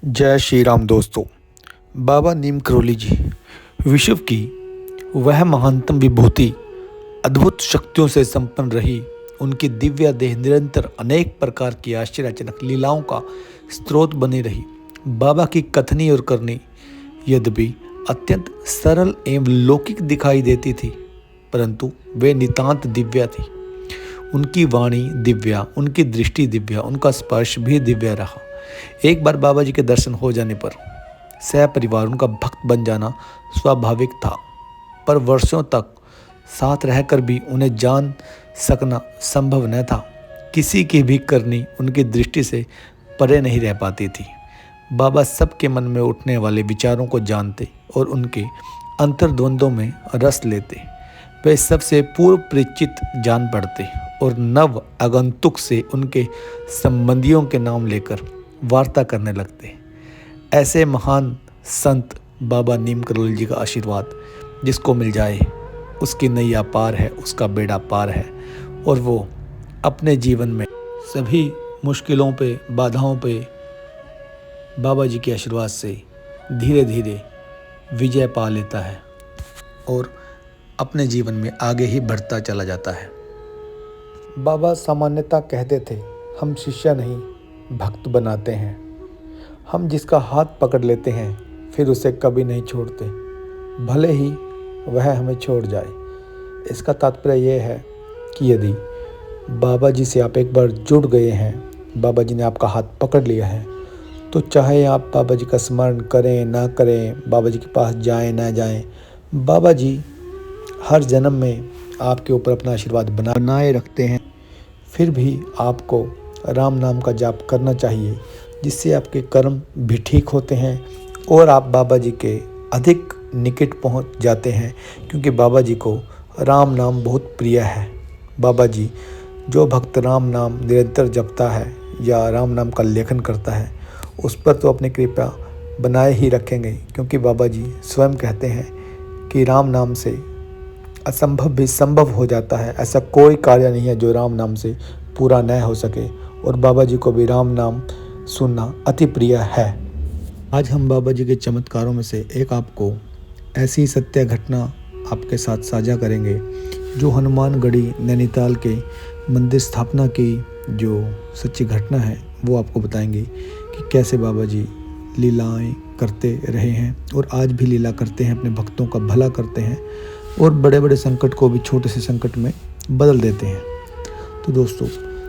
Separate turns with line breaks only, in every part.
जय श्री राम दोस्तों। बाबा नीम करोली जी विश्व की वह महानतम विभूति अद्भुत शक्तियों से संपन्न रही। उनकी दिव्य देह निरंतर अनेक प्रकार की आश्चर्यजनक लीलाओं का स्रोत बनी रही। बाबा की कथनी और करनी यद्यपि अत्यंत सरल एवं लौकिक दिखाई देती थी, परंतु वे नितांत दिव्या थी। उनकी वाणी दिव्या, उनकी दृष्टि दिव्या, उनका स्पर्श भी दिव्य रहा। एक बार बाबा जी के दर्शन हो जाने पर सह परिवार उनका भक्त बन जाना स्वाभाविक था, पर वर्षों तक साथ रहकर भी उन्हें जान सकना संभव न था। किसी की भी करनी उनकी दृष्टि से परे नहीं रह पाती थी। बाबा सबके मन में उठने वाले विचारों को जानते और उनके अंतर्द्वंद्वों में रस लेते। वे सबसे पूर्व परिचित जान पड़ते और नव आगंतुक से उनके संबंधियों के नाम लेकर वार्ता करने लगते। ऐसे महान संत बाबा नीम करोली जी का आशीर्वाद जिसको मिल जाए उसकी नैया पार है, उसका बेड़ा पार है, और वो अपने जीवन में सभी मुश्किलों पे, बाधाओं पे बाबा जी के आशीर्वाद से धीरे धीरे विजय पा लेता है और अपने जीवन में आगे ही बढ़ता चला जाता है। बाबा सामान्यतः कहते थे, हम शिष्य नहीं भक्त बनाते हैं। हम जिसका हाथ पकड़ लेते हैं फिर उसे कभी नहीं छोड़ते, भले ही वह हमें छोड़ जाए। इसका तात्पर्य यह है कि यदि बाबा जी से आप एक बार जुड़ गए हैं, बाबा जी ने आपका हाथ पकड़ लिया है, तो चाहे आप बाबा जी का स्मरण करें ना करें, बाबा जी के पास जाएं ना जाएं, बाबा जी हर जन्म में आपके ऊपर अपना आशीर्वाद बनाए रखते हैं। फिर भी आपको राम नाम का जाप करना चाहिए, जिससे आपके कर्म भी ठीक होते हैं और आप बाबा जी के अधिक निकट पहुंच जाते हैं, क्योंकि बाबा जी को राम नाम बहुत प्रिय है। बाबा जी जो भक्त राम नाम निरंतर जपता है या राम नाम का लेखन करता है उस पर तो अपनी कृपा बनाए ही रखेंगे, क्योंकि बाबा जी स्वयं कहते हैं कि राम नाम से असंभव भी संभव हो जाता है। ऐसा कोई कार्य नहीं है जो राम नाम से पूरा न हो सके, और बाबा जी को भी राम नाम सुनना अति प्रिय है। आज हम बाबा जी के चमत्कारों में से एक आपको ऐसी सत्य घटना आपके साथ साझा करेंगे, जो हनुमानगढ़ी नैनीताल के मंदिर स्थापना की जो सच्ची घटना है वो आपको बताएंगे कि कैसे बाबा जी लीलाएं करते रहे हैं और आज भी लीला करते हैं, अपने भक्तों का भला करते हैं और बड़े बड़े संकट को भी छोटे से संकट में बदल देते हैं। तो दोस्तों,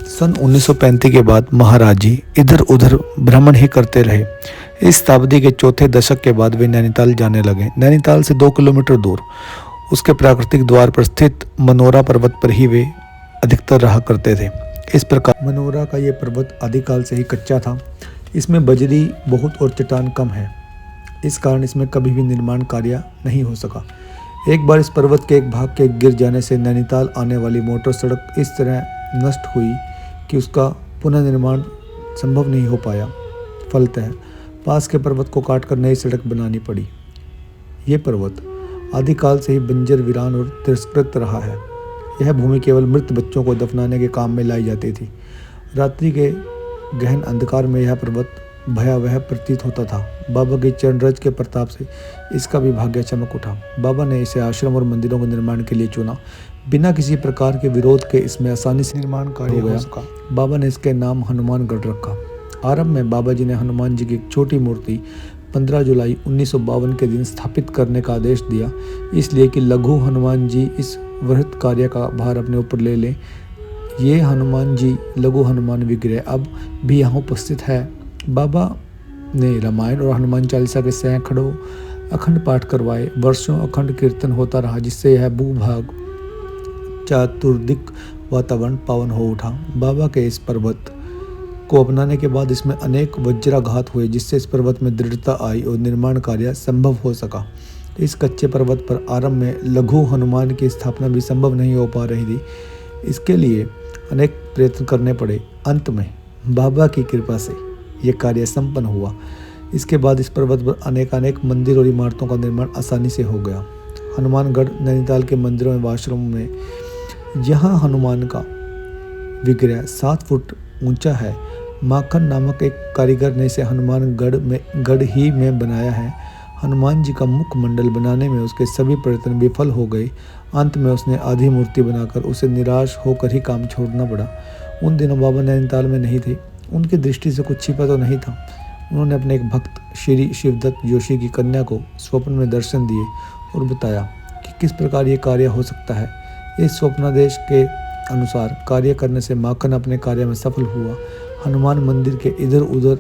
सन 1935 के बाद महाराज जी इधर उधर भ्रमण ही करते रहे। इस शताब्दी के चौथे दशक के बाद वे नैनीताल जाने लगे। नैनीताल से 2 किलोमीटर दूर उसके प्राकृतिक द्वार पर स्थित मनोरा पर्वत पर ही वे अधिकतर रहा करते थे। इस प्रकार मनोरा का ये पर्वत आदिकाल से ही कच्चा था। इसमें बजरी बहुत और चट्टान कम है, इस कारण इसमें कभी भी निर्माण कार्य नहीं हो सका। एक बार इस पर्वत के एक भाग के गिर जाने से नैनीताल आने वाली मोटर सड़क इस तरह नष्ट हुई कि उसका पुनर्निर्माण संभव नहीं हो पाया। फलतः पास के पर्वत को काटकर नई सड़क बनानी पड़ी। ये पर्वत आदिकाल से ही बंजर, वीरान और तिरस्कृत रहा है। यह भूमि केवल मृत बच्चों को दफनाने के काम में लाई जाती थी। रात्रि के गहन अंधकार में यह पर्वत भयावह प्रतीत होता था। बाबा के चरणरज के प्रताप से इसका भी भाग्य चमक उठा। बाबा ने इसे आश्रम और मंदिरों के निर्माण के लिए चुना। बिना किसी प्रकार के विरोध के इसमें आसानी से निर्माण कार्य हो गया। बाबा ने इसके नाम हनुमानगढ़ रखा। आरंभ में बाबा जी ने हनुमान जी की एक छोटी मूर्ति 15 जुलाई 1952 के दिन स्थापित करने का आदेश दिया, इसलिए कि लघु हनुमान जी इस वृहत कार्य का भार अपने ऊपर ले लें। ये हनुमान जी लघु हनुमान विग्रह अब भी यहाँ उपस्थित है। बाबा ने रामायण और हनुमान चालीसा के सैकड़ों अखंड पाठ करवाए। वर्षों अखंड कीर्तन होता रहा, जिससे यह भूभाग चातुर्दिक वातावरण पावन हो उठा। बाबा के इस पर्वत को अपनाने के बाद इसमें अनेक वज्राघात हुए, जिससे इस पर्वत में दृढ़ता आई और निर्माण कार्य संभव हो सका। इस कच्चे पर्वत पर आरंभ में लघु हनुमान की स्थापना भी संभव नहीं हो पा रही थी। इसके लिए अनेक प्रयत्न करने पड़े। अंत में बाबा की कृपा से यह कार्य संपन्न हुआ। इसके बाद इस पर्वत पर अनेक मंदिर और इमारतों का निर्माण आसानी से हो गया। हनुमानगढ़ नैनीताल के मंदिरों एवं आश्रमों में जहाँ हनुमान का विग्रह 7 फुट ऊंचा है, माखन नामक एक कारीगर ने इसे गढ़ ही में बनाया है। हनुमान जी का मुखमंडल बनाने में उसके सभी प्रयत्न विफल हो गए। अंत में उसने आधी मूर्ति बनाकर उसे निराश होकर ही काम छोड़ना पड़ा। उन दिनों बाबा नैनीताल में नहीं थे। उनकी दृष्टि से कुछ छिपा तो नहीं था। उन्होंने अपने एक भक्त श्री शिवदत्त जोशी की कन्या को स्वप्न में दर्शन दिए और बताया कि किस प्रकार ये कार्य हो सकता है। इस स्वप्नादेश के अनुसार कार्य करने से माखन अपने कार्य में सफल हुआ। हनुमान मंदिर के इधर उधर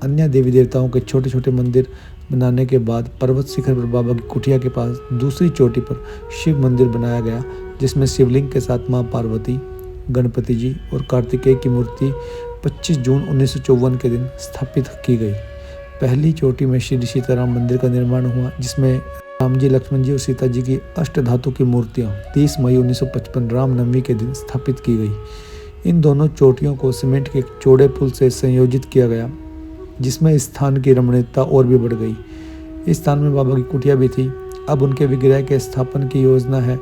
अन्य देवी देवताओं के छोटे छोटे मंदिर बनाने के बाद पर्वत शिखर पर बाबा की कुटिया के पास दूसरी चोटी पर शिव मंदिर बनाया गया, जिसमें शिवलिंग के साथ मां पार्वती, गणपति जी और कार्तिकेय की मूर्ति 25 जून 1954 के दिन स्थापित की गई। पहली चोटी में श्री सीताराम मंदिर का निर्माण हुआ, जिसमें राम जी, लक्ष्मण जी और सीता जी की अष्टधातु की मूर्तियां 30 मई 1955 रामनवमी के दिन स्थापित की गई। इन दोनों चोटियों को सीमेंट के एक चौड़े पुल से संयोजित किया गया, जिसमें स्थान की रमणीयता और भी बढ़ गई। इस स्थान में बाबा की कुटिया भी थी। अब उनके विग्रह के स्थापन की योजना है।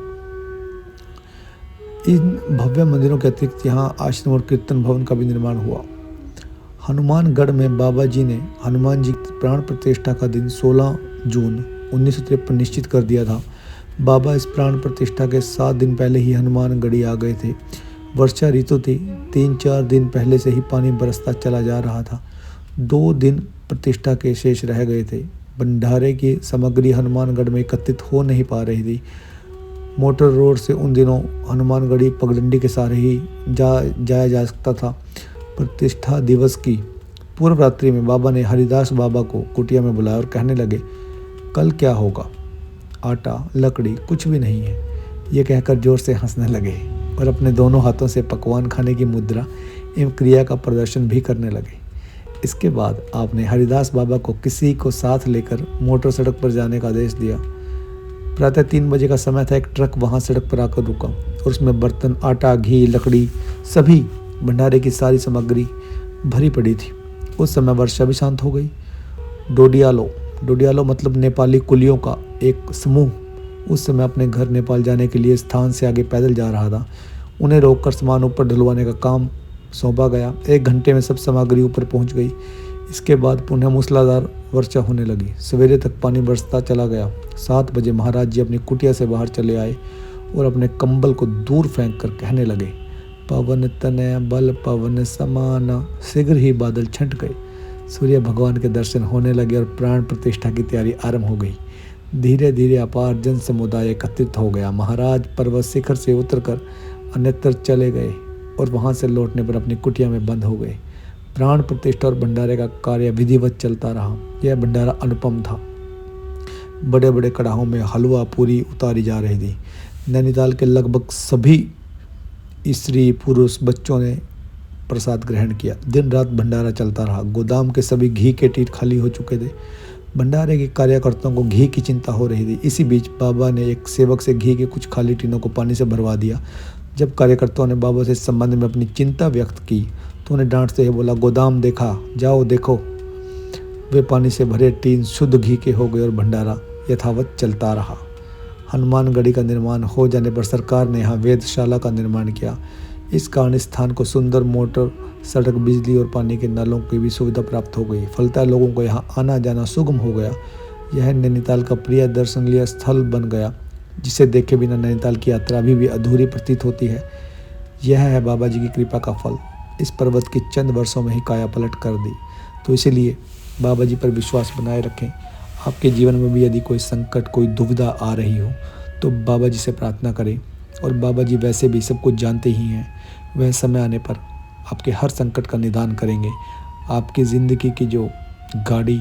इन भव्य मंदिरों के अतिरिक्त यहाँ आश्रम और कीर्तन भवन का भी निर्माण हुआ। हनुमानगढ़ में बाबा जी ने हनुमान जी की प्राण प्रतिष्ठा का दिन 16 जून 1953 निश्चित कर दिया था। बाबा इस प्राण प्रतिष्ठा के 7 दिन पहले ही हनुमानगढ़ी आ गए थे। वर्षा ऋतु थी। 3-4 दिन पहले से ही पानी बरसता चला जा रहा था। 2 दिन प्रतिष्ठा के शेष रह गए थे। भंडारे की सामग्री हनुमानगढ़ में एकत्रित हो नहीं पा रही थी। मोटर रोड से उन दिनों हनुमानगढ़ी पगडंडी के सहारे ही जाया जा सकता था। प्रतिष्ठा दिवस की पूर्व रात्रि में बाबा ने हरिदास बाबा को कुटिया में बुलाया और कहने लगे, कल क्या होगा? आटा, लकड़ी कुछ भी नहीं है। ये कहकर जोर से हंसने लगे और अपने दोनों हाथों से पकवान खाने की मुद्रा एवं क्रिया का प्रदर्शन भी करने लगे। इसके बाद आपने हरिदास बाबा को किसी को साथ लेकर मोटर सड़क पर जाने का आदेश दिया। प्रातः 3 बजे का समय था। एक ट्रक वहां सड़क पर आकर रुका और उसमें बर्तन, आटा, घी, लकड़ी, सभी भंडारे की सारी सामग्री भरी पड़ी थी। उस समय वर्षा भी शांत हो गई। डोडियालो मतलब नेपाली कुलियों का एक समूह उस समय अपने घर नेपाल जाने के लिए स्थान से आगे पैदल जा रहा था। उन्हें रोककर सामान ऊपर ढलवाने का काम सौंपा गया। 1 घंटे में सब सामग्री ऊपर पहुंच गई। इसके बाद पुनः मूसलाधार वर्षा होने लगी। सवेरे तक पानी बरसता चला गया। 7 बजे महाराज जी अपनी कुटिया से बाहर चले आए और अपने कंबल को दूर फेंक कर कहने लगे, पवन तनय बल पवन समान। शीघ्र ही बादल छंट गए। सूर्य भगवान के दर्शन होने लगे और प्राण प्रतिष्ठा की तैयारी आरंभ हो गई। धीरे धीरे अपार जन समुदाय एकत्रित हो गया। महाराज पर्वत शिखर से उतरकर अन्यत्र चले गए और वहां से लौटने पर अपनी कुटिया में बंद हो गए। प्राण प्रतिष्ठा और भंडारे का कार्य विधिवत चलता रहा। यह भंडारा अनुपम था। बड़े बड़े कड़ाहों में हलवा पूरी उतारी जा रही थी। नैनीताल के लगभग सभी स्त्री पुरुष बच्चों ने प्रसाद ग्रहण किया। दिन रात भंडारा चलता रहा। गोदाम के सभी घी के टीट खाली हो चुके थे। भंडारे के कार्यकर्ताओं को घी की चिंता हो रही थी। इसी बीच बाबा ने एक सेवक से घी के कुछ खाली टीनों को पानी से भरवा दिया। जब कार्यकर्ताओं ने बाबा से इस संबंध में अपनी चिंता व्यक्त की तो उन्हें डांटते हुए बोला, गोदाम देखा, जाओ देखो। वे पानी से भरे टीन शुद्ध घी के हो गए और भंडारा यथावत चलता रहा। हनुमानगढ़ी का निर्माण हो जाने पर सरकार ने यहाँ वेधशाला का निर्माण किया। इस कारण स्थान को सुंदर मोटर सड़क, बिजली और पानी के नलों की भी सुविधा प्राप्त हो गई। फलतः लोगों को यहाँ आना जाना सुगम हो गया। यह नैनीताल का प्रिय दर्शनीय स्थल बन गया, जिसे देखे बिना नैनीताल की यात्रा भी अधूरी प्रतीत होती है। यह है बाबा जी की कृपा का फल। इस पर्वत की चंद वर्षों में ही काया पलट कर दी। तो इसीलिए बाबा जी पर विश्वास बनाए रखें। आपके जीवन में भी यदि कोई संकट, कोई दुविधा आ रही हो तो बाबा जी से प्रार्थना करें। और बाबा जी वैसे भी सब कुछ जानते ही हैं। वह समय आने पर आपके हर संकट का निदान करेंगे। आपकी ज़िंदगी की जो गाड़ी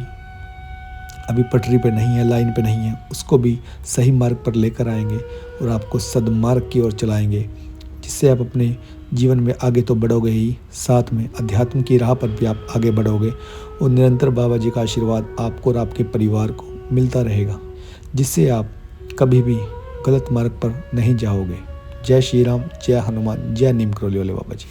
अभी पटरी पे नहीं है, लाइन पे नहीं है, उसको भी सही मार्ग पर लेकर आएंगे और आपको सद्मार्ग की ओर चलाएंगे, जिससे आप अपने जीवन में आगे तो बढ़ोगे ही, साथ में अध्यात्म की राह पर भी आप आगे बढ़ोगे और निरंतर बाबा जी का आशीर्वाद आपको और आपके परिवार को मिलता रहेगा, जिससे आप कभी भी गलत मार्ग पर नहीं जाओगे। जय श्री राम, जय हनुमान, जय नीम करौली वाले बाबा जी।